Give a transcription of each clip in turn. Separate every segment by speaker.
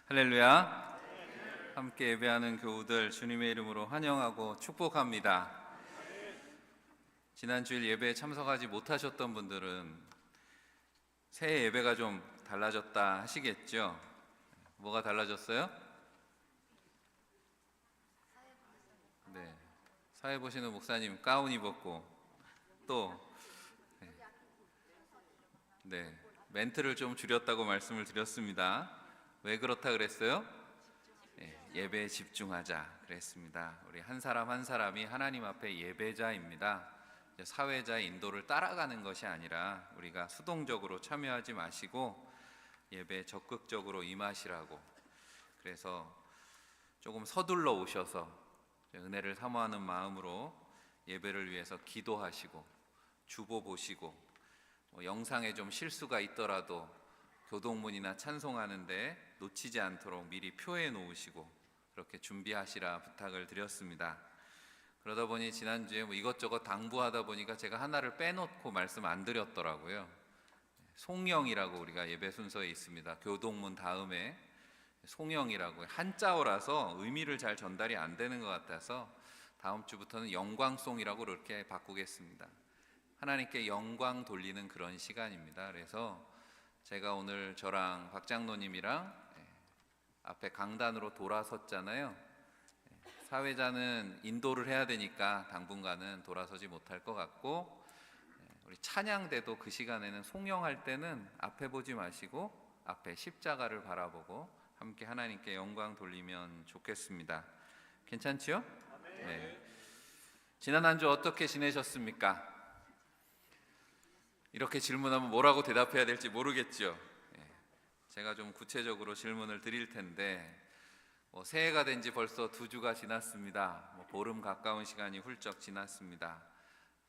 Speaker 1: 할렐루야. 함께 예배하는 교우들 주님의 이름으로 환영하고 축복합니다. 지난 주일 예배에 참석하지 못하셨던 분들은 새해 예배가 좀 달라졌다 하시겠죠? 뭐가 달라졌어요? 네, 사회 보시는 목사님 가운 입었고 또 네, 멘트를 좀 줄였다고 말씀을 드렸습니다. 왜 그렇다 그랬어요? 예배에 집중하자 그랬습니다. 우리 한 사람 한 사람이 하나님 앞에 예배자입니다. 사회자의 인도를 따라가는 것이 아니라 우리가 수동적으로 참여하지 마시고 예배에 적극적으로 임하시라고. 그래서 조금 서둘러 오셔서 은혜를 사모하는 마음으로 예배를 위해서 기도하시고 주보 보시고 영상에 좀 실수가 있더라도 교동문이나 찬송하는데 놓치지 않도록 미리 표해 놓으시고 그렇게 준비하시라 부탁을 드렸습니다. 그러다 보니 지난주에 이것저것 당부하다 보니까 제가 하나를 빼놓고 말씀 안 드렸더라고요. 송영이라고 우리가 예배 순서에 있습니다. 교동문 다음에 송영이라고 한자어라서 의미를 잘 전달이 안 되는 것 같아서 다음 주부터는 영광송이라고 그렇게 바꾸겠습니다. 하나님께 영광 돌리는 그런 시간입니다. 그래서 제가 오늘 저랑 박장로님이랑 앞에 강단으로 돌아섰잖아요. 사회자는 인도를 해야 되니까 당분간은 돌아서지 못할 것 같고, 우리 찬양대도 그 시간에는 송영할 때는 앞에 보지 마시고 앞에 십자가를 바라보고 함께 하나님께 영광 돌리면 좋겠습니다. 괜찮지요? 네. 지난 한 주 어떻게 지내셨습니까? 이렇게 질문하면 뭐라고 대답해야 될지 모르겠죠. 제가 좀 구체적으로 질문을 드릴 텐데 새해가 된 지 벌써 2주가 지났습니다. 보름 가까운 시간이 훌쩍 지났습니다.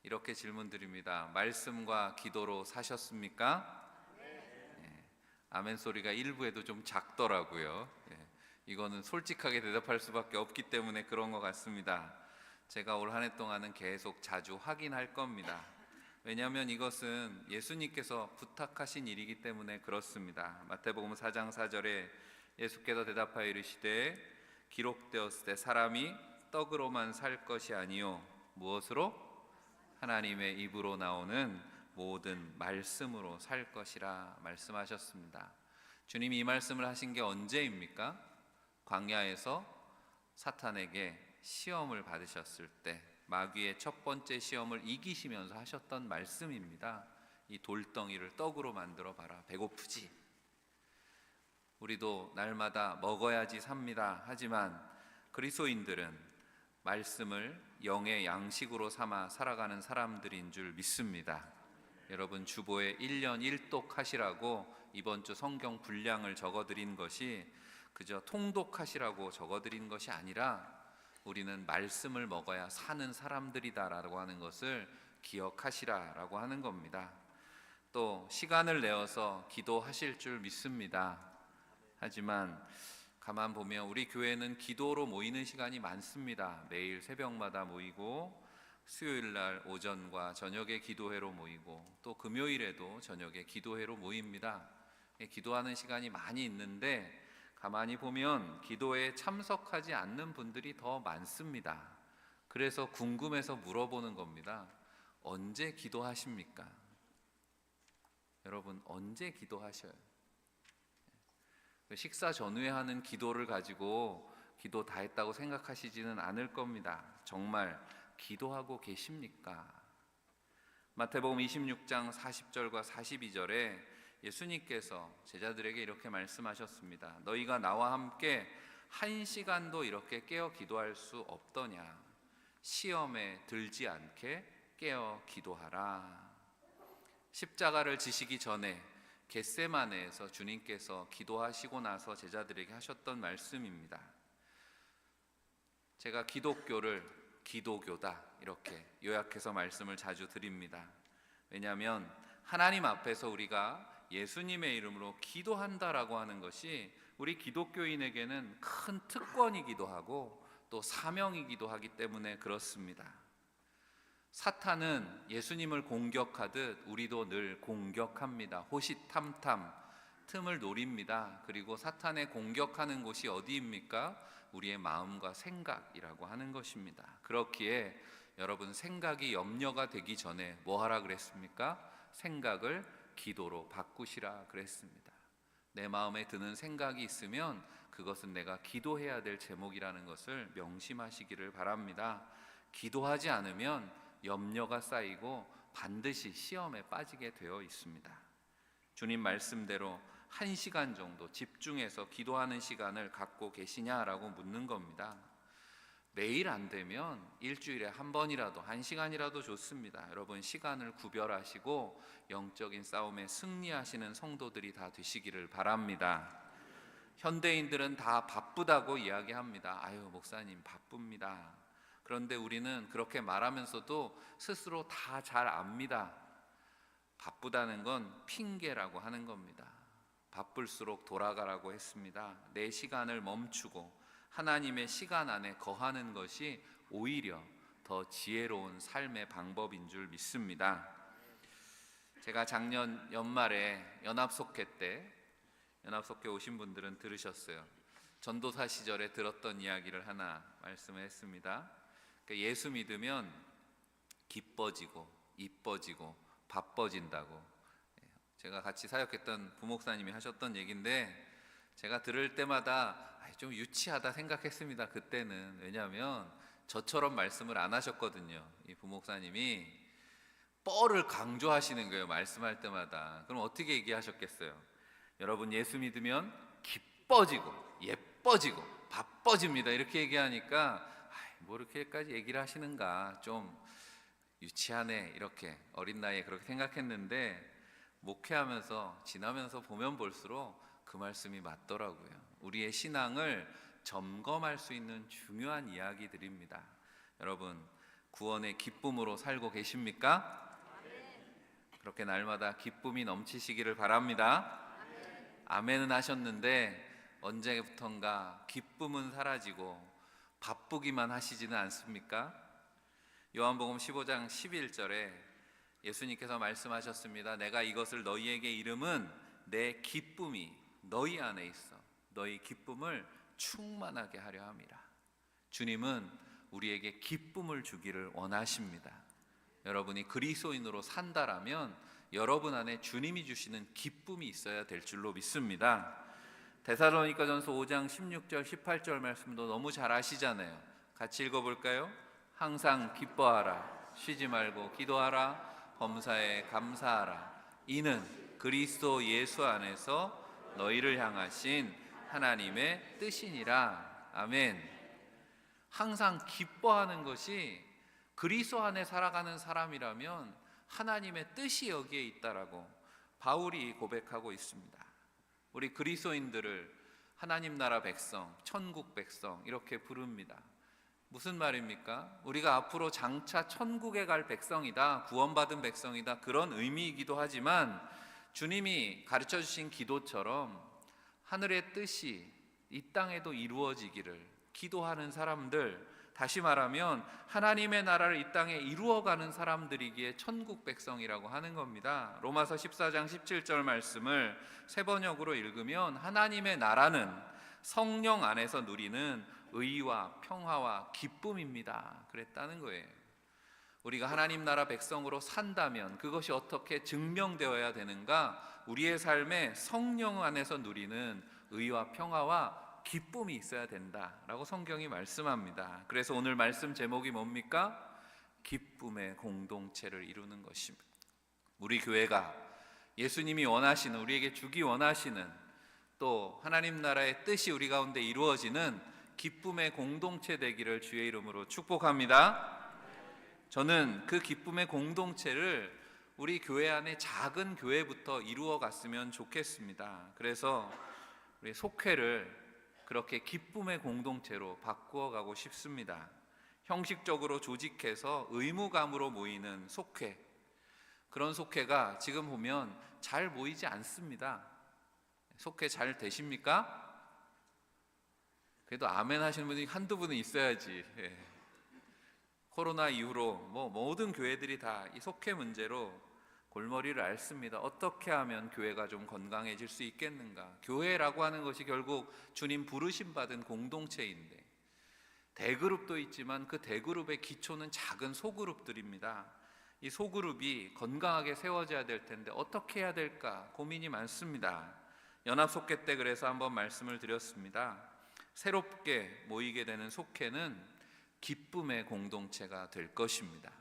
Speaker 1: 이렇게 질문 드립니다. 말씀과 기도로 사셨습니까? 네. 아멘 소리가 일부에도 좀 작더라고요. 이거는 솔직하게 대답할 수밖에 없기 때문에 그런 것 같습니다. 제가 올 한 해 동안은 계속 자주 확인할 겁니다. 왜냐하면 이것은 예수님께서 부탁하신 일이기 때문에 그렇습니다. 마태복음 4장 4절에 예수께서 대답하여 이르시되 기록되었을 때 사람이 떡으로만 살 것이 아니요 무엇으로? 하나님의 입으로 나오는 모든 말씀으로 살 것이라 말씀하셨습니다. 주님이 이 말씀을 하신 게 언제입니까? 광야에서 사탄에게 시험을 받으셨을 때 마귀의 첫 번째 시험을 이기시면서 하셨던 말씀입니다. 이 돌덩이를 떡으로 만들어 봐라. 배고프지? 우리도 날마다 먹어야지 삽니다. 하지만 그리스도인들은 말씀을 영의 양식으로 삼아 살아가는 사람들인 줄 믿습니다. 여러분 주보에 1년 1독 하시라고 이번 주 성경 분량을 적어드린 것이 그저 통독하시라고 적어드린 것이 아니라 우리는 말씀을 먹어야 사는 사람들이다라고 하는 것을 기억하시라라고 하는 겁니다. 또 시간을 내어서 기도하실 줄 믿습니다. 하지만 가만 보면 우리 교회는 기도로 모이는 시간이 많습니다. 매일 새벽마다 모이고 수요일날 오전과 저녁에 기도회로 모이고 또 금요일에도 저녁에 기도회로 모입니다. 기도하는 시간이 많이 있는데 가만히 보면 기도에 참석하지 않는 분들이 더 많습니다. 그래서 궁금해서 물어보는 겁니다. 언제 기도하십니까? 여러분 언제 기도하셔요? 식사 전후에 하는 기도를 가지고 기도 다 했다고 생각하시지는 않을 겁니다. 정말 기도하고 계십니까? 마태복음 26장 40절과 42절에 예수님께서 제자들에게 이렇게 말씀하셨습니다. 너희가 나와 함께 1시간도 이렇게 깨어 기도할 수 없더냐? 시험에 들지 않게 깨어 기도하라. 십자가를 지시기 전에 겟세마네에서 주님께서 기도하시고 나서 제자들에게 하셨던 말씀입니다. 제가 기독교를 기도교다 이렇게 요약해서 말씀을 자주 드립니다. 왜냐하면 하나님 앞에서 우리가 예수님의 이름으로 기도한다라고 하는 것이 우리 기독교인에게는 큰 특권이기도 하고 또 사명이기도 하기 때문에 그렇습니다. 사탄은 예수님을 공격하듯 우리도 늘 공격합니다. 호시탐탐 틈을 노립니다. 그리고 사탄의 공격하는 곳이 어디입니까? 우리의 마음과 생각이라고 하는 것입니다. 그렇기에 여러분, 생각이 염려가 되기 전에 뭐 하라 그랬습니까? 생각을 기도로 바꾸시라 그랬습니다. 내 마음에 드는 생각이 있으면 그것은 내가 기도해야 될 제목이라는 것을 명심하시기를 바랍니다. 기도하지 않으면 염려가 쌓이고 반드시 시험에 빠지게 되어 있습니다. 주님 말씀대로 1시간 정도 집중해서 기도하는 시간을 갖고 계시냐라고 묻는 겁니다. 매일 안 되면 일주일에 한 번이라도, 1시간이라도 좋습니다. 여러분, 시간을 구별하시고 영적인 싸움에 승리하시는 성도들이 다 되시기를 바랍니다. 현대인들은 다 바쁘다고 이야기합니다. 아유, 목사님 바쁩니다. 그런데 우리는 그렇게 말하면서도 스스로 다 잘 압니다. 바쁘다는 건 핑계라고 하는 겁니다. 바쁠수록 돌아가라고 했습니다. 내 시간을 멈추고 하나님의 시간 안에 거하는 것이 오히려 더 지혜로운 삶의 방법인 줄 믿습니다. 제가 작년 연말에 연합속회 때, 연합속회 오신 분들은 들으셨어요. 전도사 시절에 들었던 이야기를 하나 말씀을 했습니다. 예수 믿으면 기뻐지고 이뻐지고 바빠진다고. 제가 같이 사역했던 부목사님이 하셨던 얘기인데, 제가 들을 때마다 좀 유치하다 생각했습니다. 그때는. 왜냐하면 저처럼 말씀을 안 하셨거든요. 이 부목사님이 뻘을 강조하시는 거예요, 말씀할 때마다. 그럼 어떻게 얘기하셨겠어요? 여러분, 예수 믿으면 기뻐지고 예뻐지고 바빠집니다, 이렇게 얘기하니까 뭐 이렇게까지 얘기를 하시는가, 좀 유치하네, 이렇게 어린 나이에 그렇게 생각했는데, 목회하면서 지나면서 보면 볼수록 그 말씀이 맞더라고요. 우리의 신앙을 점검할 수 있는 중요한 이야기들입니다. 여러분, 구원의 기쁨으로 살고 계십니까? 그렇게 날마다 기쁨이 넘치시기를 바랍니다. 아멘은 하셨는데 언제부턴가 기쁨은 사라지고 바쁘기만 하시지는 않습니까? 요한복음 15장 11절에 예수님께서 말씀하셨습니다. 내가 이것을 너희에게 이름은 내 기쁨이 너희 안에 있어 너희 기쁨을 충만하게 하려 함이라. 주님은 우리에게 기쁨을 주기를 원하십니다. 여러분이 그리스도인으로 산다라면 여러분 안에 주님이 주시는 기쁨이 있어야 될 줄로 믿습니다. 데살로니가전서 5장 16절 18절 말씀도 너무 잘 아시잖아요. 같이 읽어볼까요? 항상 기뻐하라, 쉬지 말고 기도하라, 범사에 감사하라. 이는 그리스도 예수 안에서 너희를 향하신 하나님의 뜻이니라. 아멘. 항상 기뻐하는 것이 그리스도 안에 살아가는 사람이라면 하나님의 뜻이 여기에 있다라고 바울이 고백하고 있습니다. 우리 그리스도인들을 하나님 나라 백성, 천국 백성 이렇게 부릅니다. 무슨 말입니까? 우리가 앞으로 장차 천국에 갈 백성이다, 구원받은 백성이다, 그런 의미이기도 하지만 주님이 가르쳐 주신 기도처럼 하늘의 뜻이 이 땅에도 이루어지기를 기도하는 사람들, 다시 말하면 하나님의 나라를 이 땅에 이루어가는 사람들이기에 천국 백성이라고 하는 겁니다. 로마서 14장 17절 말씀을 새 번역으로 읽으면 하나님의 나라는 성령 안에서 누리는 의와 평화와 기쁨입니다, 그랬다는 거예요. 우리가 하나님 나라 백성으로 산다면 그것이 어떻게 증명되어야 되는가? 우리의 삶에 성령 안에서 누리는 의와 평화와 기쁨이 있어야 된다라고 성경이 말씀합니다. 그래서 오늘 말씀 제목이 뭡니까? 기쁨의 공동체를 이루는 것입니다. 우리 교회가 예수님이 원하시는, 우리에게 주기 원하시는, 또 하나님 나라의 뜻이 우리 가운데 이루어지는 기쁨의 공동체 되기를 주의 이름으로 축복합니다. 저는 그 기쁨의 공동체를 우리 교회 안에 작은 교회부터 이루어 갔으면 좋겠습니다. 그래서 우리 속회를 그렇게 기쁨의 공동체로 바꾸어 가고 싶습니다. 형식적으로 조직해서 의무감으로 모이는 속회, 그런 속회가 지금 보면 잘 모이지 않습니다. 속회 잘 되십니까? 그래도 아멘 하시는 분이 한두 분은 있어야지. 코로나 이후로 모든 교회들이 다 이 속회 문제로 골머리를 앓습니다. 어떻게 하면 교회가 좀 건강해질 수 있겠는가? 교회라고 하는 것이 결국 주님 부르심 받은 공동체인데, 대그룹도 있지만 그 대그룹의 기초는 작은 소그룹들입니다. 이 소그룹이 건강하게 세워져야 될 텐데 어떻게 해야 될까 고민이 많습니다. 연합속회 때 그래서 한번 말씀을 드렸습니다. 새롭게 모이게 되는 속회는 기쁨의 공동체가 될 것입니다.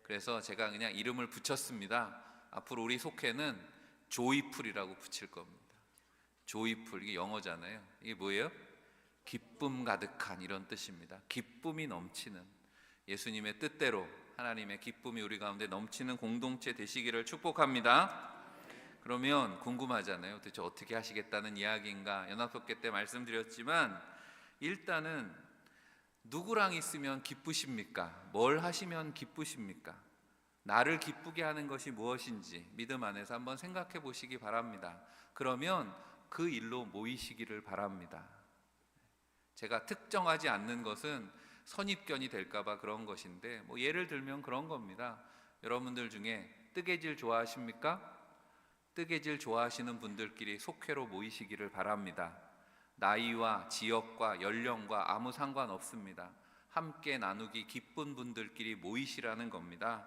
Speaker 1: 그래서 제가 그냥 이름을 붙였습니다. 앞으로 우리 속회는 조이풀이라고 붙일 겁니다. 조이풀, 이게 영어잖아요. 이게 뭐예요? 기쁨 가득한, 이런 뜻입니다. 기쁨이 넘치는, 예수님의 뜻대로 하나님의 기쁨이 우리 가운데 넘치는 공동체 되시기를 축복합니다. 그러면 궁금하잖아요. 도대체 어떻게 하시겠다는 이야기인가? 연합속회 때 말씀드렸지만 일단은 누구랑 있으면 기쁘십니까? 뭘 하시면 기쁘십니까? 나를 기쁘게 하는 것이 무엇인지 믿음 안에서 한번 생각해 보시기 바랍니다. 그러면 그 일로 모이시기를 바랍니다. 제가 특정하지 않는 것은 선입견이 될까 봐 그런 것인데, 예를 들면 그런 겁니다. 여러분들 중에 뜨개질 좋아하십니까? 뜨개질 좋아하시는 분들끼리 속회로 모이시기를 바랍니다. 나이와 지역과 연령과 아무 상관없습니다. 함께 나누기 기쁜 분들끼리 모이시라는 겁니다.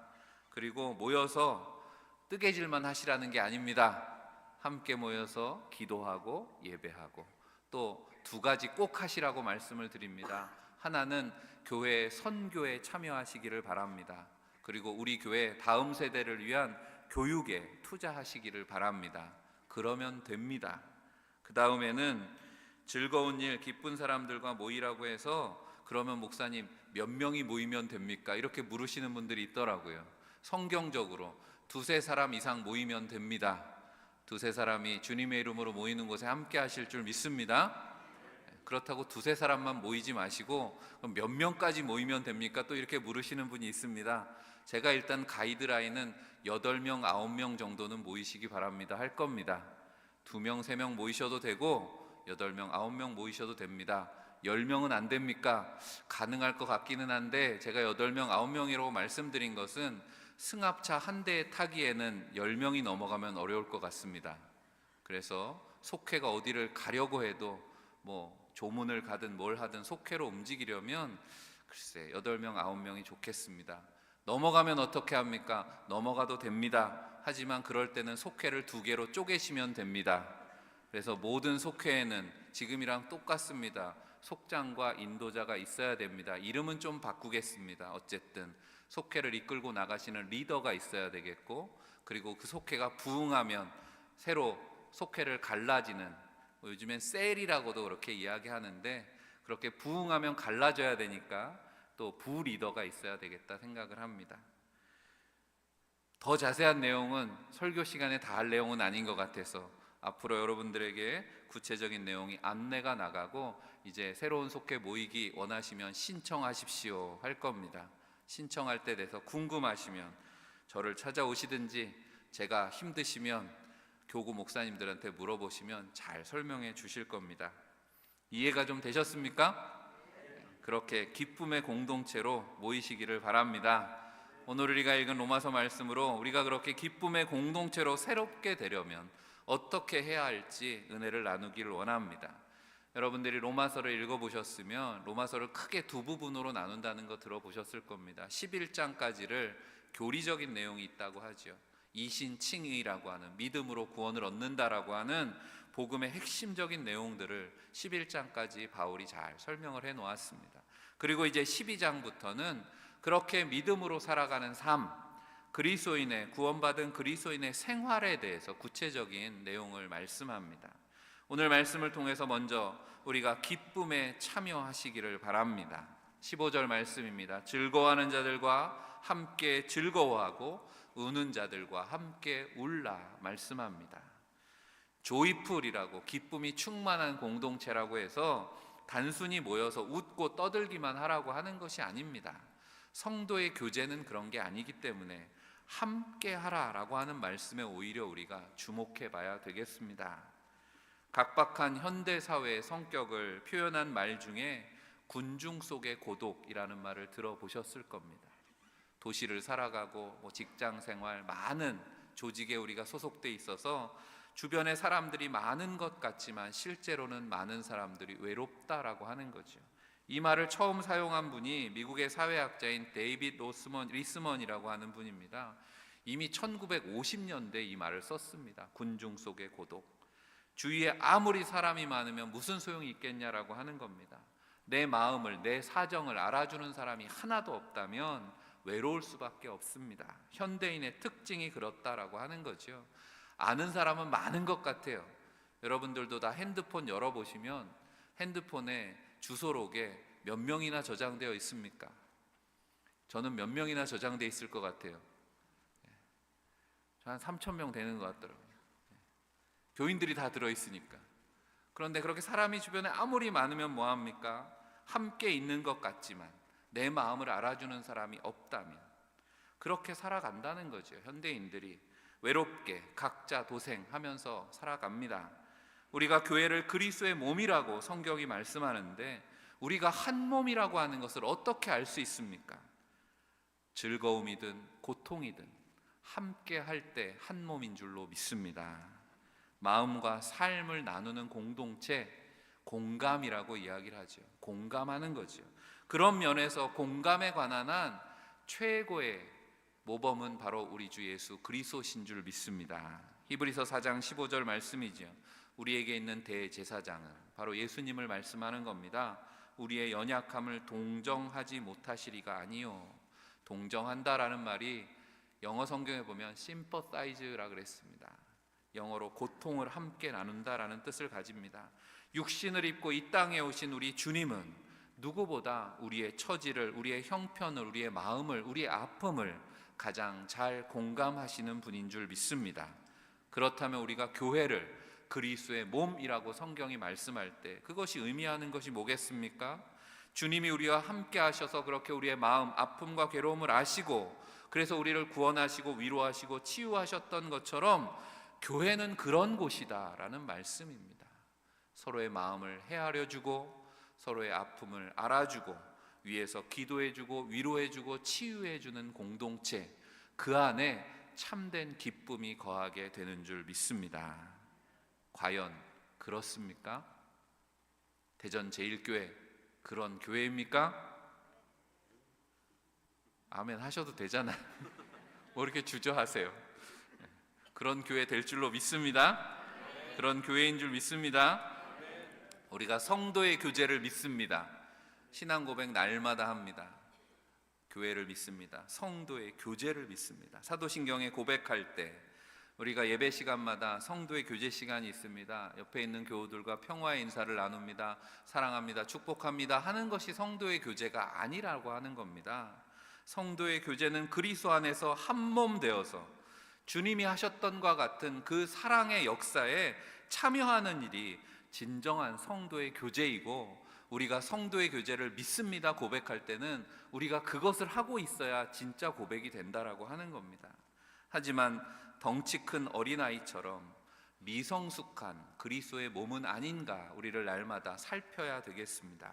Speaker 1: 그리고 모여서 뜨개질만 하시라는 게 아닙니다. 함께 모여서 기도하고 예배하고, 또 두 가지 꼭 하시라고 말씀을 드립니다. 하나는 교회 선교에 참여하시기를 바랍니다. 그리고 우리 교회 다음 세대를 위한 교육에 투자하시기를 바랍니다. 그러면 됩니다. 그 다음에는 즐거운 일, 기쁜 사람들과 모이라고 해서, 그러면 목사님 몇 명이 모이면 됩니까? 이렇게 물으시는 분들이 있더라고요. 성경적으로 두세 사람 이상 모이면 됩니다. 두세 사람이 주님의 이름으로 모이는 곳에 함께 하실 줄 믿습니다. 그렇다고 두세 사람만 모이지 마시고 그럼 몇 명까지 모이면 됩니까? 또 이렇게 물으시는 분이 있습니다. 제가 일단 가이드라인은 8명, 9명 정도는 모이시기 바랍니다 할 겁니다. 2명, 3명 모이셔도 되고 8명, 9명 모이셔도 됩니다. 10명은 안 됩니까? 가능할 것 같기는 한데, 제가 8명, 9명이라고 말씀드린 것은 승합차 한 대에 타기에는 10명이 넘어가면 어려울 것 같습니다. 그래서 속회가 어디를 가려고 해도 조문을 가든 뭘 하든 속회로 움직이려면 글쎄 8명, 9명이 좋겠습니다. 넘어가면 어떻게 합니까? 넘어가도 됩니다. 하지만 그럴 때는 속회를 2개로 쪼개시면 됩니다. 그래서 모든 속회에는 지금이랑 똑같습니다. 속장과 인도자가 있어야 됩니다. 이름은 좀 바꾸겠습니다. 어쨌든 속회를 이끌고 나가시는 리더가 있어야 되겠고, 그리고 그 속회가 부흥하면 새로 속회를 갈라지는, 요즘엔 셀이라고도 그렇게 이야기하는데, 그렇게 부흥하면 갈라져야 되니까 또 부리더가 있어야 되겠다 생각을 합니다. 더 자세한 내용은 설교 시간에 다 할 내용은 아닌 것 같아서 앞으로 여러분들에게 구체적인 내용이 안내가 나가고, 이제 새로운 속회 모이기 원하시면 신청하십시오 할 겁니다. 신청할 때 돼서 궁금하시면 저를 찾아오시든지, 제가 힘드시면 교구 목사님들한테 물어보시면 잘 설명해 주실 겁니다. 이해가 좀 되셨습니까? 그렇게 기쁨의 공동체로 모이시기를 바랍니다. 오늘 우리가 읽은 로마서 말씀으로 우리가 그렇게 기쁨의 공동체로 새롭게 되려면 어떻게 해야 할지 은혜를 나누기를 원합니다. 여러분들이 로마서를 읽어보셨으면 로마서를 크게 2부분으로 나눈다는 거 들어보셨을 겁니다. 11장까지를 교리적인 내용이 있다고 하죠. 이신칭의라고 하는, 믿음으로 구원을 얻는다라고 하는 복음의 핵심적인 내용들을 11장까지 바울이 잘 설명을 해 놓았습니다. 그리고 이제 12장부터는 그렇게 믿음으로 살아가는 삶, 그리스도인의, 구원받은 그리스도인의 생활에 대해서 구체적인 내용을 말씀합니다. 오늘 말씀을 통해서 먼저 우리가 기쁨에 참여하시기를 바랍니다. 15절 말씀입니다. 즐거워하는 자들과 함께 즐거워하고 우는 자들과 함께 울라 말씀합니다. 조이풀이라고, 기쁨이 충만한 공동체라고 해서 단순히 모여서 웃고 떠들기만 하라고 하는 것이 아닙니다. 성도의 교제는 그런 게 아니기 때문에 함께 하라라고 하는 말씀에 오히려 우리가 주목해 봐야 되겠습니다. 각박한 현대사회의 성격을 표현한 말 중에 군중 속의 고독이라는 말을 들어보셨을 겁니다. 도시를 살아가고 직장 생활, 많은 조직에 우리가 소속돼 있어서 주변에 사람들이 많은 것 같지만 실제로는 많은 사람들이 외롭다라고 하는 거죠. 이 말을 처음 사용한 분이 미국의 사회학자인 데이빗 리스먼이라고 하는 분입니다. 이미 1950년대 이 말을 썼습니다. 군중 속의 고독. 주위에 아무리 사람이 많으면 무슨 소용이 있겠냐라고 하는 겁니다. 내 마음을, 내 사정을 알아주는 사람이 하나도 없다면 외로울 수밖에 없습니다. 현대인의 특징이 그렇다라고 하는 거죠. 아는 사람은 많은 것 같아요. 여러분들도 다 핸드폰 열어보시면 핸드폰에 주소록에 몇 명이나 저장되어 있습니까? 저는 몇 명이나 저장되어 있을 것 같아요. 한 3,000명 되는 것 같더라고요. 교인들이 다 들어있으니까. 그런데 그렇게 사람이 주변에 아무리 많으면 뭐합니까? 함께 있는 것 같지만 내 마음을 알아주는 사람이 없다면 그렇게 살아간다는 거죠. 현대인들이 외롭게 각자 도생하면서 살아갑니다. 우리가 교회를 그리스도의 몸이라고 성경이 말씀하는데 우리가 한 몸이라고 하는 것을 어떻게 알 수 있습니까? 즐거움이든 고통이든 함께 할 때 한 몸인 줄로 믿습니다. 마음과 삶을 나누는 공동체, 공감이라고 이야기를 하죠. 공감하는 거죠. 그런 면에서 공감에 관한 한 최고의 모범은 바로 우리 주 예수 그리스도신 줄 믿습니다. 히브리서 4장 15절 말씀이죠. 우리에게 있는 대제사장은 바로 예수님을 말씀하는 겁니다. 우리의 연약함을 동정하지 못하시리가 아니요. 동정한다라는 말이 영어 성경에 보면 sympathizera 그랬습니다. 영어로 고통을 함께 나눈다라는 뜻을 가집니다. 육신을 입고 이 땅에 오신 우리 주님은 누구보다 우리의 처지를, 우리의 형편을, 우리의 마음을, 우리의 아픔을 가장 잘 공감하시는 분인 줄 믿습니다. 그렇다면 우리가 교회를 그리스도의 몸이라고 성경이 말씀할 때 그것이 의미하는 것이 뭐겠습니까? 주님이 우리와 함께 하셔서 그렇게 우리의 마음, 아픔과 괴로움을 아시고 그래서 우리를 구원하시고 위로하시고 치유하셨던 것처럼 교회는 그런 곳이다라는 말씀입니다. 서로의 마음을 헤아려주고 서로의 아픔을 알아주고 위에서 기도해주고 위로해주고 치유해주는 공동체, 그 안에 참된 기쁨이 거하게 되는 줄 믿습니다. 과연 그렇습니까? 대전 제1교회 그런 교회입니까? 아멘 하셔도 되잖아요. 뭐 이렇게 주저하세요? 그런 교회 될 줄로 믿습니다. 그런 교회인 줄 믿습니다. 우리가 성도의 교제를 믿습니다. 신앙 고백 날마다 합니다. 교회를 믿습니다. 성도의 교제를 믿습니다. 사도신경에 고백할 때 우리가 예배 시간마다 성도의 교제 시간이 있습니다. 옆에 있는 교우들과 평화의 인사를 나눕니다. 사랑합니다. 축복합니다. 하는 것이 성도의 교제가 아니라고 하는 겁니다. 성도의 교제는 그리스도 안에서 한 몸 되어서 주님이 하셨던 것과 같은 그 사랑의 역사에 참여하는 일이 진정한 성도의 교제이고, 우리가 성도의 교제를 믿습니다 고백할 때는 우리가 그것을 하고 있어야 진짜 고백이 된다라고 하는 겁니다. 하지만 덩치 큰 어린아이처럼 미성숙한 그리스도의 몸은 아닌가 우리를 날마다 살펴야 되겠습니다.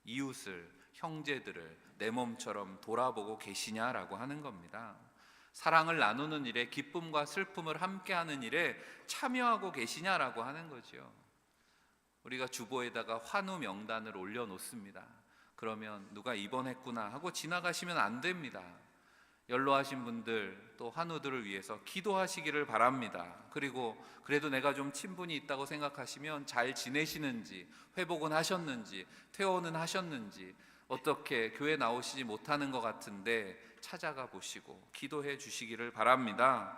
Speaker 1: 이웃을, 형제들을 내 몸처럼 돌아보고 계시냐라고 하는 겁니다. 사랑을 나누는 일에, 기쁨과 슬픔을 함께하는 일에 참여하고 계시냐라고 하는 거죠. 우리가 주보에다가 환우 명단을 올려놓습니다. 그러면 누가 입원했구나 하고 지나가시면 안 됩니다. 연로하신 분들 또 환우들을 위해서 기도하시기를 바랍니다. 그리고 그래도 내가 좀 친분이 있다고 생각하시면 잘 지내시는지, 회복은 하셨는지, 퇴원은 하셨는지, 어떻게 교회 나오시지 못하는 것 같은데 찾아가 보시고 기도해 주시기를 바랍니다.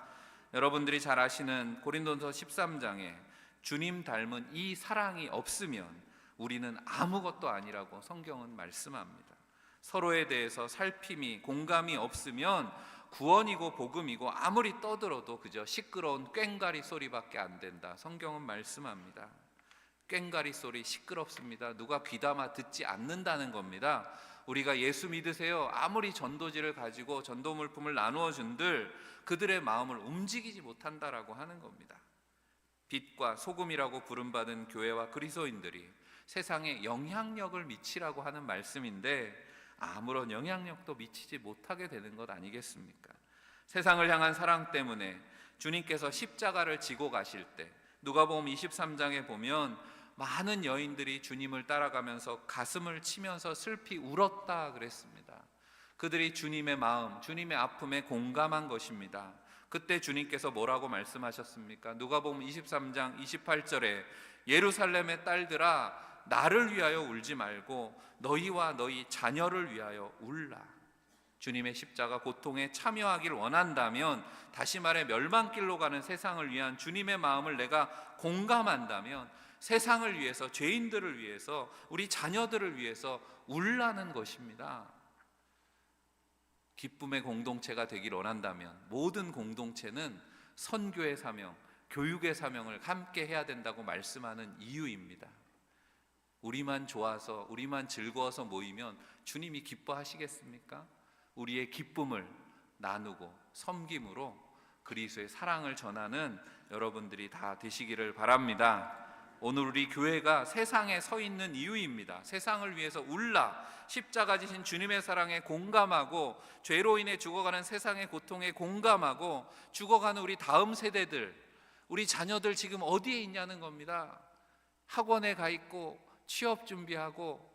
Speaker 1: 여러분들이 잘 아시는 고린도서 13장에 주님 닮은 이 사랑이 없으면 우리는 아무것도 아니라고 성경은 말씀합니다. 서로에 대해서 살핌이, 공감이 없으면 구원이고 복음이고 아무리 떠들어도 그저 시끄러운 꽹가리 소리밖에 안 된다. 성경은 말씀합니다. 꽹가리 소리 시끄럽습니다. 누가 귀담아 듣지 않는다는 겁니다. 우리가 예수 믿으세요 아무리 전도지를 가지고 전도 물품을 나누어 준들 그들의 마음을 움직이지 못한다라고 하는 겁니다. 빛과 소금이라고 부름받은 교회와 그리스도인들이 세상에 영향력을 미치라고 하는 말씀인데 아무런 영향력도 미치지 못하게 되는 것 아니겠습니까? 세상을 향한 사랑 때문에 주님께서 십자가를 지고 가실 때 누가복음 23장에 보면 많은 여인들이 주님을 따라가면서 가슴을 치면서 슬피 울었다 그랬습니다. 그들이 주님의 마음, 주님의 아픔에 공감한 것입니다. 그때 주님께서 뭐라고 말씀하셨습니까? 누가복음 23장 28절에 예루살렘의 딸들아 나를 위하여 울지 말고 너희와 너희 자녀를 위하여 울라. 주님의 십자가 고통에 참여하기를 원한다면, 다시 말해 멸망길로 가는 세상을 위한 주님의 마음을 내가 공감한다면 세상을 위해서, 죄인들을 위해서, 우리 자녀들을 위해서 울라는 것입니다. 기쁨의 공동체가 되기를 원한다면 모든 공동체는 선교의 사명, 교육의 사명을 함께 해야 된다고 말씀하는 이유입니다. 우리만 좋아서, 우리만 즐거워서 모이면 주님이 기뻐하시겠습니까? 우리의 기쁨을 나누고 섬김으로 그리스도의 사랑을 전하는 여러분들이 다 되시기를 바랍니다. 오늘 우리 교회가 세상에 서 있는 이유입니다. 세상을 위해서 울라, 십자가 지신 주님의 사랑에 공감하고 죄로 인해 죽어가는 세상의 고통에 공감하고 죽어가는 우리 다음 세대들, 우리 자녀들 지금 어디에 있냐는 겁니다. 학원에 가 있고 취업 준비하고,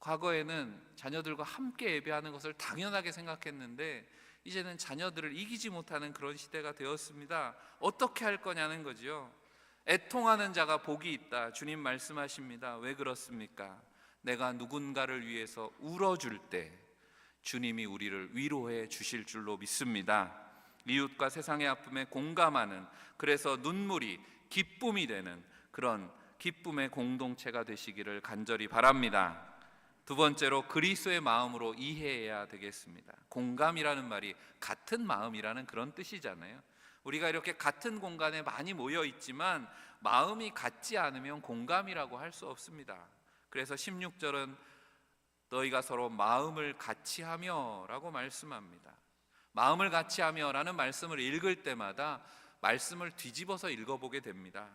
Speaker 1: 과거에는 자녀들과 함께 예배하는 것을 당연하게 생각했는데 이제는 자녀들을 이기지 못하는 그런 시대가 되었습니다. 어떻게 할 거냐는 거죠. 애통하는 자가 복이 있다, 주님 말씀하십니다. 왜 그렇습니까? 내가 누군가를 위해서 울어줄 때 주님이 우리를 위로해 주실 줄로 믿습니다. 이웃과 세상의 아픔에 공감하는, 그래서 눈물이 기쁨이 되는 그런 기쁨의 공동체가 되시기를 간절히 바랍니다. 두 번째로 그리스도의 마음으로 이해해야 되겠습니다. 공감이라는 말이 같은 마음이라는 그런 뜻이잖아요. 우리가 이렇게 같은 공간에 많이 모여 있지만 마음이 같지 않으면 공감이라고 할 수 없습니다. 그래서 16절은 너희가 서로 마음을 같이 하며 라고 말씀합니다. 마음을 같이 하며 라는 말씀을 읽을 때마다 말씀을 뒤집어서 읽어보게 됩니다.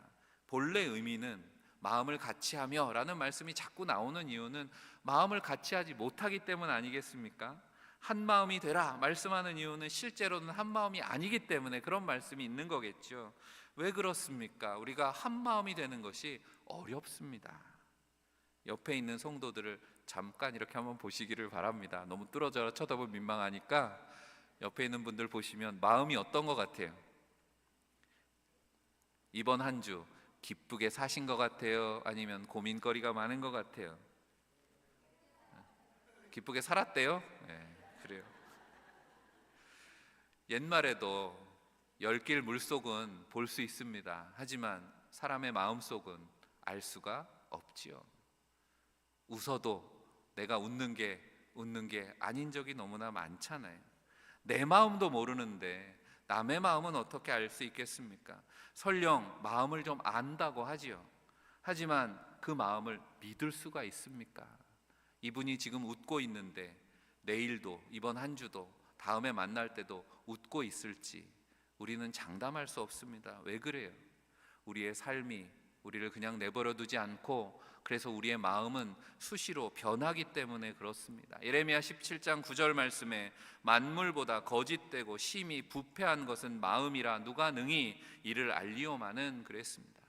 Speaker 1: 본래 의미는 마음을 같이 하며 라는 말씀이 자꾸 나오는 이유는 마음을 같이 하지 못하기 때문 아니겠습니까? 한 마음이 되라 말씀하는 이유는 실제로는 한 마음이 아니기 때문에 그런 말씀이 있는 거겠죠. 왜 그렇습니까? 우리가 한 마음이 되는 것이 어렵습니다. 옆에 있는 성도들을 잠깐 이렇게 한번 보시기를 바랍니다. 너무 뚫어져 쳐다보면 민망하니까 옆에 있는 분들 보시면 마음이 어떤 것 같아요? 이번 한 주 기쁘게 사신 것 같아요? 아니면 고민거리가 많은 것 같아요? 기쁘게 살았대요? 네, 그래요. 옛말에도 열길 물속은 볼 수 있습니다. 하지만 사람의 마음속은 알 수가 없지요. 웃어도 내가 웃는 게 아닌 적이 너무나 많잖아요. 내 마음도 모르는데 남의 마음은 어떻게 알 수 있겠습니까? 설령 마음을 좀 안다고 하지요. 하지만 그 마음을 믿을 수가 있습니까? 이분이 지금 웃고 있는데 내일도, 이번 한 주도, 다음에 만날 때도 웃고 있을지 우리는 장담할 수 없습니다. 왜 그래요? 우리의 삶이 우리를 그냥 내버려 두지 않고, 그래서 우리의 마음은 수시로 변하기 때문에 그렇습니다. 예레미야 17장 9절 말씀에 만물보다 거짓되고 심히 부패한 것은 마음이라 누가 능히 이를 알리오마는 그랬습니다.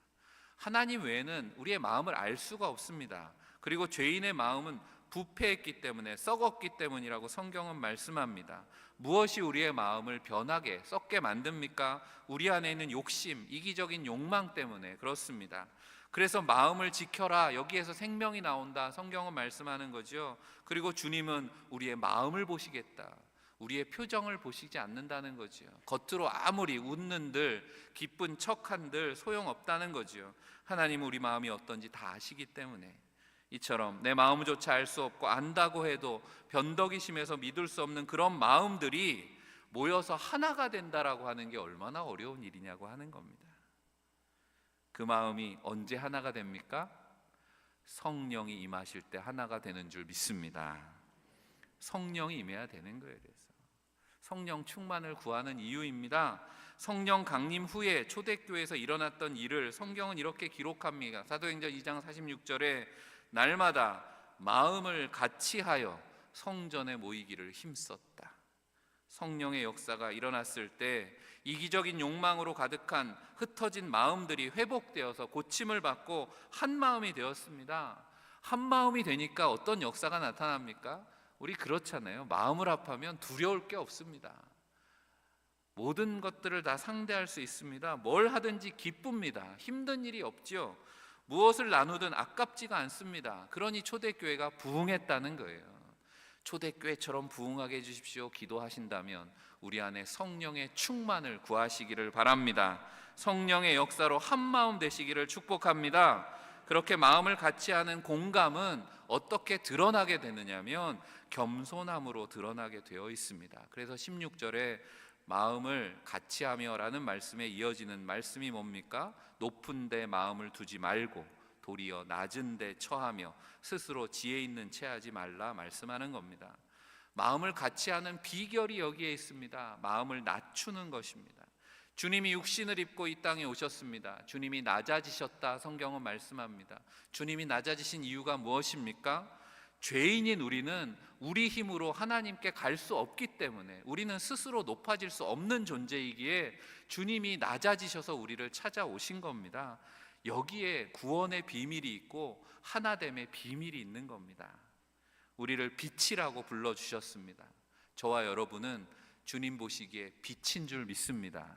Speaker 1: 하나님 외에는 우리의 마음을 알 수가 없습니다. 그리고 죄인의 마음은 부패했기 때문에, 썩었기 때문이라고 성경은 말씀합니다. 무엇이 우리의 마음을 변하게, 썩게 만듭니까? 우리 안에 있는 욕심, 이기적인 욕망 때문에 그렇습니다. 그래서 마음을 지켜라, 여기에서 생명이 나온다, 성경은 말씀하는 거죠. 그리고 주님은 우리의 마음을 보시겠다, 우리의 표정을 보시지 않는다는 거죠. 겉으로 아무리 웃는들, 기쁜 척한들 소용없다는 거죠. 하나님은 우리 마음이 어떤지 다 아시기 때문에. 이처럼 내 마음조차 알 수 없고 안다고 해도 변덕이 심해서 믿을 수 없는 그런 마음들이 모여서 하나가 된다라고 하는 게 얼마나 어려운 일이냐고 하는 겁니다. 그 마음이 언제 하나가 됩니까? 성령이 임하실 때 하나가 되는 줄 믿습니다. 성령이 임해야 되는 거예요. 그래서 성령 충만을 구하는 이유입니다. 성령 강림 후에 초대교회에서 일어났던 일을 성경은 이렇게 기록합니다. 사도행전 2장 46절에 날마다 마음을 같이 하여 성전에 모이기를 힘썼다. 성령의 역사가 일어났을 때 이기적인 욕망으로 가득한 흩어진 마음들이 회복되어서 고침을 받고 한 마음이 되었습니다. 한 마음이 되니까 어떤 역사가 나타납니까? 우리 그렇잖아요. 마음을 합하면 두려울 게 없습니다. 모든 것들을 다 상대할 수 있습니다. 뭘 하든지 기쁩니다. 힘든 일이 없지요. 무엇을 나누든 아깝지가 않습니다. 그러니 초대교회가 부흥했다는 거예요. 초대교회처럼 부흥하게 해주십시오 기도하신다면 우리 안에 성령의 충만을 구하시기를 바랍니다. 성령의 역사로 한마음 되시기를 축복합니다. 그렇게 마음을 같이 하는 공감은 어떻게 드러나게 되느냐면 겸손함으로 드러나게 되어 있습니다. 그래서 16절에 마음을 같이 하며 라는 말씀에 이어지는 말씀이 뭡니까? 높은 데 마음을 두지 말고 도리어 낮은 데 처하며 스스로 지혜 있는 채 하지 말라 말씀하는 겁니다. 마음을 같이 하는 비결이 여기에 있습니다. 마음을 낮추는 것입니다. 주님이 육신을 입고 이 땅에 오셨습니다. 주님이 낮아지셨다 성경은 말씀합니다. 주님이 낮아지신 이유가 무엇입니까? 죄인인 우리는 우리 힘으로 하나님께 갈 수 없기 때문에, 우리는 스스로 높아질 수 없는 존재이기에 주님이 낮아지셔서 우리를 찾아오신 겁니다. 여기에 구원의 비밀이 있고 하나됨의 비밀이 있는 겁니다. 우리를 빛이라고 불러주셨습니다. 저와 여러분은 주님 보시기에 빛인 줄 믿습니다.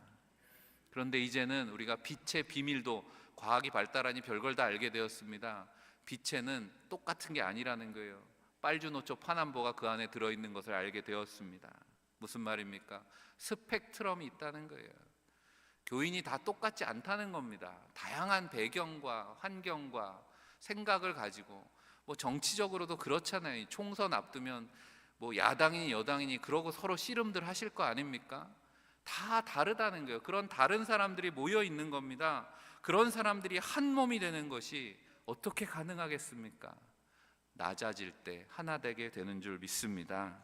Speaker 1: 그런데 이제는 우리가 빛의 비밀도 과학이 발달하니 별걸 다 알게 되었습니다. 빛에는 똑같은 게 아니라는 거예요. 빨주노초 파남보가 그 안에 들어있는 것을 알게 되었습니다. 무슨 말입니까? 스펙트럼이 있다는 거예요. 교인이 다 똑같지 않다는 겁니다. 다양한 배경과 환경과 생각을 가지고, 정치적으로도 그렇잖아요. 총선 앞두면 야당이니 여당이니 그러고 서로 씨름들 하실 거 아닙니까? 다 다르다는 거예요. 그런 다른 사람들이 모여 있는 겁니다. 그런 사람들이 한 몸이 되는 것이 어떻게 가능하겠습니까? 낮아질 때 하나 되게 되는 줄 믿습니다.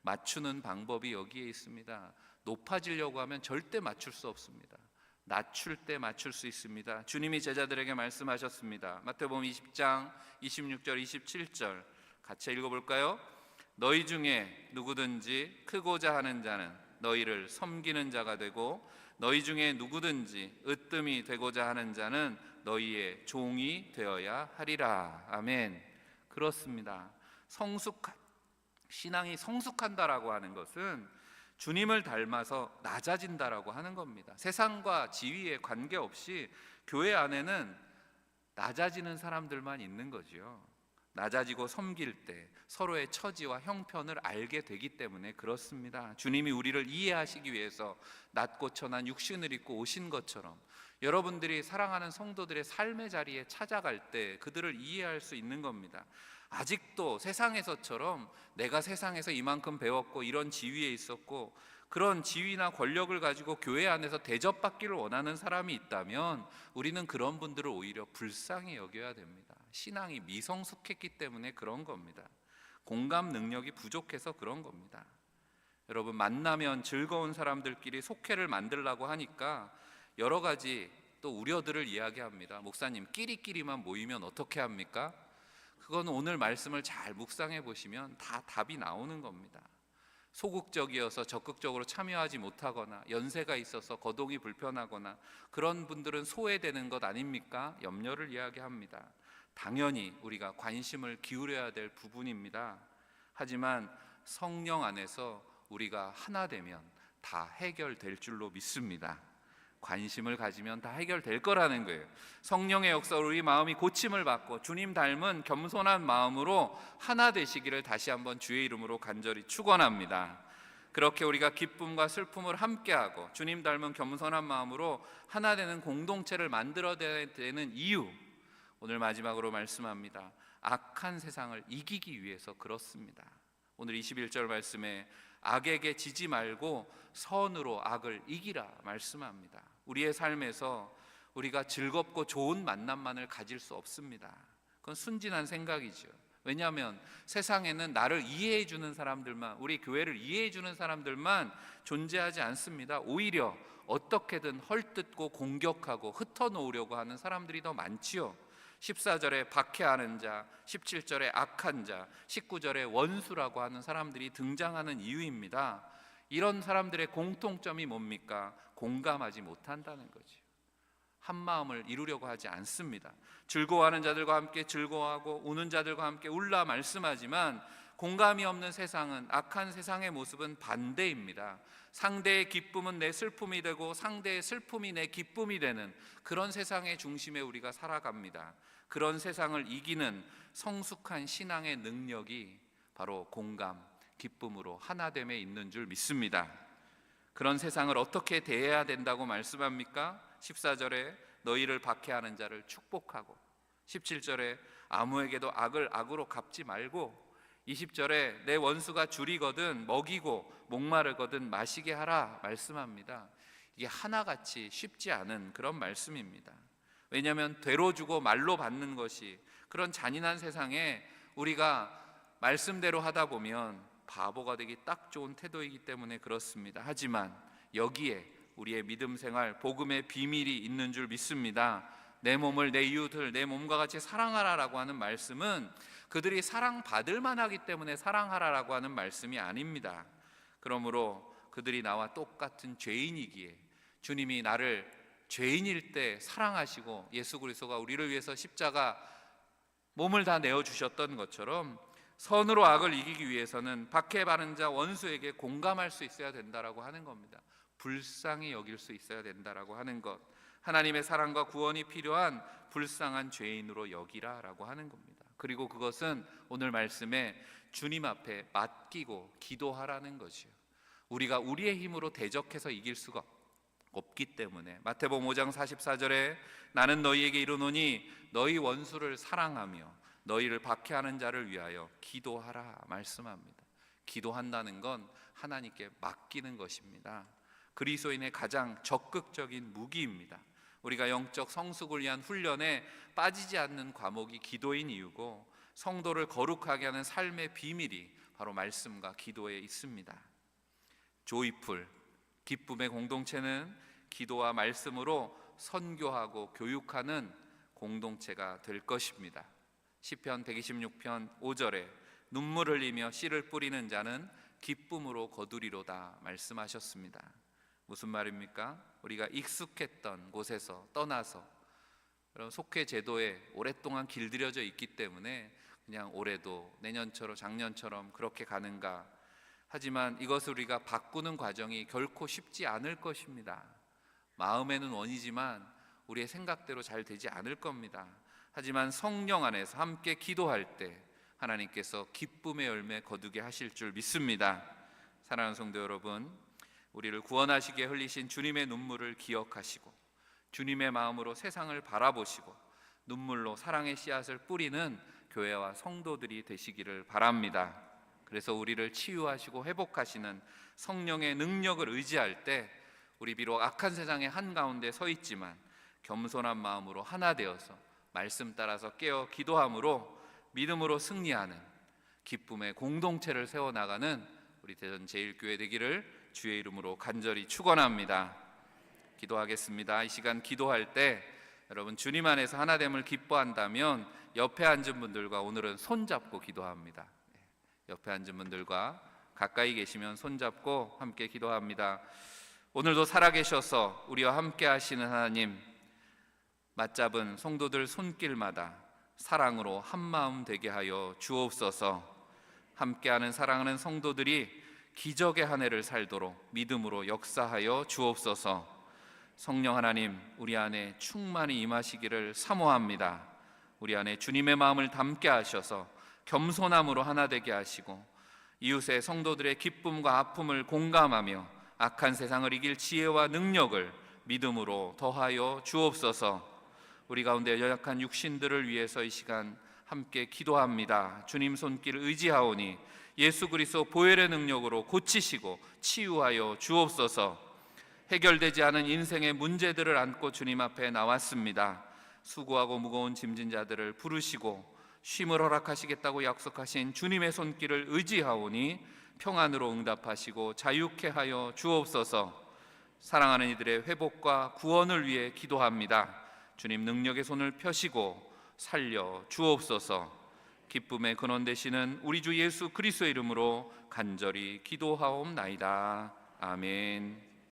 Speaker 1: 맞추는 방법이 여기에 있습니다. 높아지려고 하면 절대 맞출 수 없습니다. 낮출 때 맞출 수 있습니다. 주님이 제자들에게 말씀하셨습니다. 마태복음 20장 26절 27절 같이 읽어볼까요? 너희 중에 누구든지 크고자 하는 자는 너희를 섬기는 자가 되고, 너희 중에 누구든지 으뜸이 되고자 하는 자는 너희의 종이 되어야 하리라. 아멘. 그렇습니다. 신앙이 성숙한다라고 하는 것은 주님을 닮아서 낮아진다라고 하는 겁니다. 세상과 지위에 관계없이 교회 안에는 낮아지는 사람들만 있는 거죠. 낮아지고 섬길 때 서로의 처지와 형편을 알게 되기 때문에 그렇습니다. 주님이 우리를 이해하시기 위해서 낮고 천한 육신을 입고 오신 것처럼 여러분들이 사랑하는 성도들의 삶의 자리에 찾아갈 때 그들을 이해할 수 있는 겁니다. 아직도 세상에서처럼 내가 세상에서 이만큼 배웠고 이런 지위에 있었고 그런 지위나 권력을 가지고 교회 안에서 대접받기를 원하는 사람이 있다면 우리는 그런 분들을 오히려 불쌍히 여겨야 됩니다. 신앙이 미성숙했기 때문에 그런 겁니다. 공감 능력이 부족해서 그런 겁니다. 여러분, 만나면 즐거운 사람들끼리 속회를 만들려고 하니까 여러 가지 또 우려들을 이야기합니다. 목사님, 끼리끼리만 모이면 어떻게 합니까? 그건 오늘 말씀을 잘 묵상해 보시면 다 답이 나오는 겁니다. 소극적이어서 적극적으로 참여하지 못하거나 연세가 있어서 거동이 불편하거나 그런 분들은 소외되는 것 아닙니까? 염려를 이야기합니다. 당연히 우리가 관심을 기울여야 될 부분입니다. 하지만 성령 안에서 우리가 하나 되면 다 해결될 줄로 믿습니다. 관심을 가지면 다 해결될 거라는 거예요. 성령의 역사로 우리 마음이 고침을 받고 주님 닮은 겸손한 마음으로 하나 되시기를 다시 한번 주의 이름으로 간절히 축원합니다. 그렇게 우리가 기쁨과 슬픔을 함께하고 주님 닮은 겸손한 마음으로 하나 되는 공동체를 만들어야 되는 이유, 오늘 마지막으로 말씀합니다. 악한 세상을 이기기 위해서 그렇습니다. 오늘 21절 말씀에 악에게 지지 말고 선으로 악을 이기라 말씀합니다. 우리의 삶에서 우리가 즐겁고 좋은 만남만을 가질 수 없습니다. 그건 순진한 생각이죠. 왜냐하면 세상에는 나를 이해해 주는 사람들만, 우리 교회를 이해해 주는 사람들만 존재하지 않습니다. 오히려 어떻게든 헐뜯고 공격하고 흩어놓으려고 하는 사람들이 더 많지요. 14절에 박해하는 자, 17절에 악한 자, 19절에 원수라고 하는 사람들이 등장하는 이유입니다. 이런 사람들의 공통점이 뭡니까? 공감하지 못한다는 거죠. 한 마음을 이루려고 하지 않습니다. 즐거워하는 자들과 함께 즐거워하고 우는 자들과 함께 울라 말씀하지만 공감이 없는 세상은, 악한 세상의 모습은 반대입니다. 상대의 기쁨은 내 슬픔이 되고 상대의 슬픔이 내 기쁨이 되는 그런 세상의 중심에 우리가 살아갑니다. 그런 세상을 이기는 성숙한 신앙의 능력이 바로 공감, 기쁨으로 하나됨에 있는 줄 믿습니다. 그런 세상을 어떻게 대해야 된다고 말씀합니까? 14절에 너희를 박해하는 자를 축복하고, 17절에 아무에게도 악을 악으로 갚지 말고, 20절에 내 원수가 줄이거든 먹이고 목마르거든 마시게 하라 말씀합니다. 이게 하나같이 쉽지 않은 그런 말씀입니다. 왜냐하면 되로 주고 말로 받는 것이, 그런 잔인한 세상에 우리가 말씀대로 하다 보면 바보가 되기 딱 좋은 태도이기 때문에 그렇습니다. 하지만 여기에 우리의 믿음 생활, 복음의 비밀이 있는 줄 믿습니다. 내 몸을, 내 이웃을 내 몸과 같이 사랑하라라고 하는 말씀은 그들이 사랑받을 만하기 때문에 사랑하라라고 하는 말씀이 아닙니다. 그러므로 그들이 나와 똑같은 죄인이기에 주님이 나를 죄인일 때 사랑하시고 예수 그리스도가 우리를 위해서 십자가 몸을 다 내어주셨던 것처럼 선으로 악을 이기기 위해서는 박해받는 자 원수에게 공감할 수 있어야 된다라고 하는 겁니다. 불쌍히 여길 수 있어야 된다라고 하는 것, 하나님의 사랑과 구원이 필요한 불쌍한 죄인으로 여기라라고 하는 겁니다. 그리고 그것은 오늘 말씀에 주님 앞에 맡기고 기도하라는 것이요, 우리가 우리의 힘으로 대적해서 이길 수가 없기 때문에 마태복음 5장 44절에 나는 너희에게 이르노니 너희 원수를 사랑하며 너희를 박해하는 자를 위하여 기도하라 말씀합니다. 기도한다는 건 하나님께 맡기는 것입니다. 그리스도인의 가장 적극적인 무기입니다. 우리가 영적 성숙을 위한 훈련에 빠지지 않는 과목이 기도인 이유고, 성도를 거룩하게 하는 삶의 비밀이 바로 말씀과 기도에 있습니다. 조이풀, 기쁨의 공동체는 기도와 말씀으로 선교하고 교육하는 공동체가 될 것입니다. 시편 126편 5절에 눈물 흘리며 씨를 뿌리는 자는 기쁨으로 거두리로다 말씀하셨습니다. 무슨 말입니까? 우리가 익숙했던 곳에서 떠나서 그런 속회 제도에 오랫동안 길들여져 있기 때문에 그냥 올해도 내년처럼 작년처럼 그렇게 가는가. 하지만 이것을 우리가 바꾸는 과정이 결코 쉽지 않을 것입니다. 마음에는 원이지만 우리의 생각대로 잘 되지 않을 겁니다. 하지만 성령 안에서 함께 기도할 때 하나님께서 기쁨의 열매 거두게 하실 줄 믿습니다. 사랑하는 성도 여러분, 우리를 구원하시기에 흘리신 주님의 눈물을 기억하시고 주님의 마음으로 세상을 바라보시고 눈물로 사랑의 씨앗을 뿌리는 교회와 성도들이 되시기를 바랍니다. 그래서 우리를 치유하시고 회복하시는 성령의 능력을 의지할 때 우리 비록 악한 세상의 한가운데 서 있지만 겸손한 마음으로 하나 되어서 말씀 따라서 깨어 기도함으로 믿음으로 승리하는 기쁨의 공동체를 세워나가는 우리 대전 제일교회 되기를 주의 이름으로 간절히 축원합니다. 기도하겠습니다. 이 시간 기도할 때 여러분 주님 안에서 하나됨을 기뻐한다면 옆에 앉은 분들과 오늘은 손잡고 기도합니다. 옆에 앉은 분들과 가까이 계시면 손잡고 함께 기도합니다. 오늘도 살아계셔서 우리와 함께 하시는 하나님, 맞잡은 성도들 손길마다 사랑으로 한마음 되게 하여 주옵소서. 함께하는 사랑하는 성도들이 기적의 한 해를 살도록 믿음으로 역사하여 주옵소서. 성령 하나님, 우리 안에 충만히 임하시기를 사모합니다. 우리 안에 주님의 마음을 담게 하셔서 겸손함으로 하나 되게 하시고 이웃의 성도들의 기쁨과 아픔을 공감하며 악한 세상을 이길 지혜와 능력을 믿음으로 더하여 주옵소서. 우리 가운데 연약한 육신들을 위해서 이 시간 함께 기도합니다. 주님 손길을 의지하오니 예수 그리스도 보혈의 능력으로 고치시고 치유하여 주옵소서. 해결되지 않은 인생의 문제들을 안고 주님 앞에 나왔습니다. 수고하고 무거운 짐진 자들을 부르시고 쉼을 허락하시겠다고 약속하신 주님의 손길을 의지하오니 평안으로 응답하시고 자유케 하여 주옵소서. 사랑하는 이들의 회복과 구원을 위해 기도합니다. 주님 능력의 손을 펴시고 살려 주옵소서. 기쁨의 근원 되시는 우리 주 예수 그리스도의 이름으로 간절히 기도하옵나이다. 아멘.